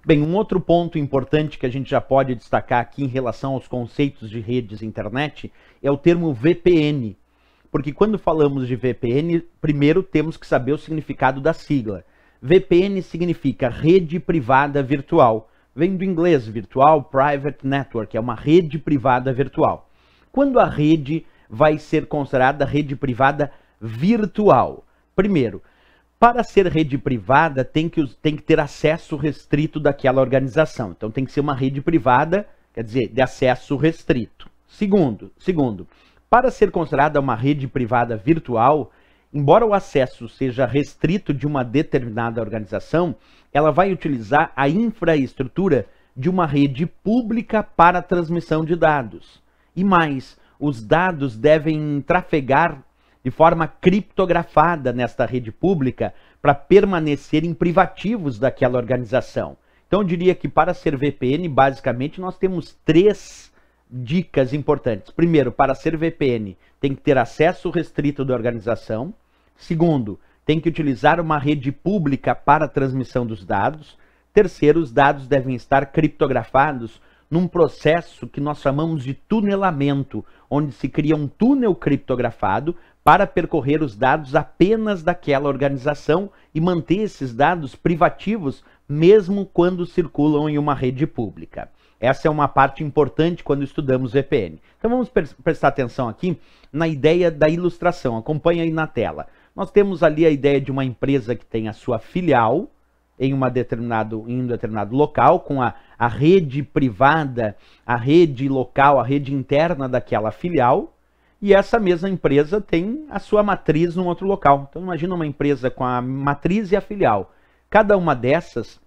Bem, um outro ponto importante que a gente já pode destacar aqui em relação aos conceitos de redes internet é o termo VPN. Porque quando falamos de VPN, primeiro temos que saber o significado da sigla. VPN significa rede privada virtual. Vem do inglês, Virtual Private Network, é uma rede privada virtual. Quando a rede vai ser considerada rede privada virtual? Primeiro, para ser rede privada, tem que ter acesso restrito daquela organização. Então tem que ser uma rede privada, quer dizer, de acesso restrito. Segundo, para ser considerada uma rede privada virtual, embora o acesso seja restrito de uma determinada organização, ela vai utilizar a infraestrutura de uma rede pública para a transmissão de dados. E mais, os dados devem trafegar de forma criptografada nesta rede pública para permanecerem privativos daquela organização. Então eu diria que para ser VPN, basicamente, nós temos 3 dicas importantes. Primeiro, para ser VPN, tem que ter acesso restrito da organização. Segundo, tem que utilizar uma rede pública para a transmissão dos dados. Terceiro, os dados devem estar criptografados num processo que nós chamamos de tunelamento, onde se cria um túnel criptografado para percorrer os dados apenas daquela organização e manter esses dados privativos, mesmo quando circulam em uma rede pública. Essa é uma parte importante quando estudamos VPN. Então vamos prestar atenção aqui na ideia da ilustração. Acompanha aí na tela. Nós temos ali a ideia de uma empresa que tem a sua filial em um determinado local, com a rede privada, a rede local, a rede interna daquela filial, e essa mesma empresa tem a sua matriz num outro local. Então imagina uma empresa com a matriz e a filial. Cada uma dessas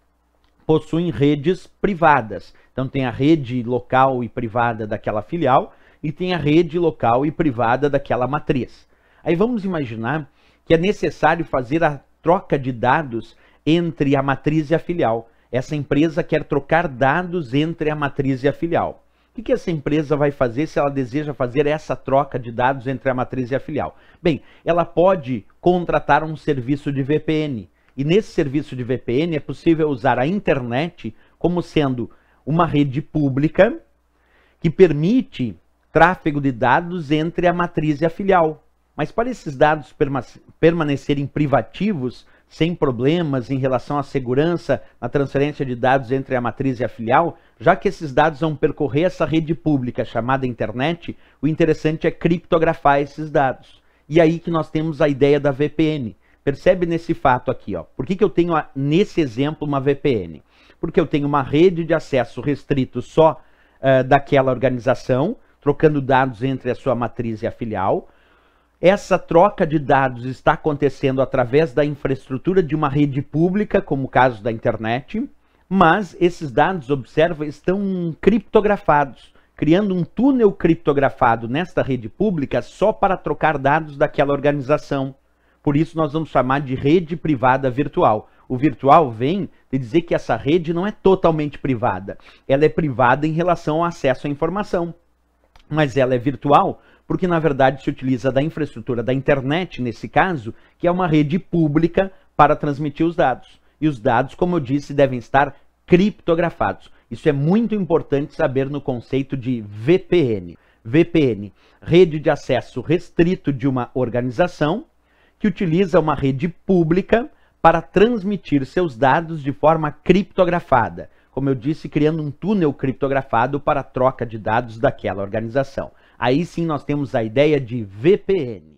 possuem redes privadas. Então tem a rede local e privada daquela filial e tem a rede local e privada daquela matriz. Aí vamos imaginar que é necessário fazer a troca de dados entre a matriz e a filial. Essa empresa quer trocar dados entre a matriz e a filial. O que essa empresa vai fazer se ela deseja fazer essa troca de dados entre a matriz e a filial? Bem, ela pode contratar um serviço de VPN. E nesse serviço de VPN é possível usar a internet como sendo uma rede pública que permite tráfego de dados entre a matriz e a filial. Mas para esses dados permanecerem privativos, sem problemas em relação à segurança na transferência de dados entre a matriz e a filial, já que esses dados vão percorrer essa rede pública chamada internet, o interessante é criptografar esses dados. E aí que nós temos a ideia da VPN. Percebe nesse fato aqui, ó. Por que eu tenho, nesse exemplo, uma VPN? Porque eu tenho uma rede de acesso restrito só daquela organização, trocando dados entre a sua matriz e a filial. Essa troca de dados está acontecendo através da infraestrutura de uma rede pública, como o caso da internet, mas esses dados, observa, estão criptografados, criando um túnel criptografado nesta rede pública só para trocar dados daquela organização. Por isso nós vamos chamar de rede privada virtual. O virtual vem de dizer que essa rede não é totalmente privada. Ela é privada em relação ao acesso à informação. Mas ela é virtual porque, na verdade, se utiliza da infraestrutura da internet, nesse caso, que é uma rede pública para transmitir os dados. E os dados, como eu disse, devem estar criptografados. Isso é muito importante saber no conceito de VPN. VPN, rede de acesso restrito de uma organização, que utiliza uma rede pública para transmitir seus dados de forma criptografada. Como eu disse, criando um túnel criptografado para a troca de dados daquela organização. Aí sim nós temos a ideia de VPN.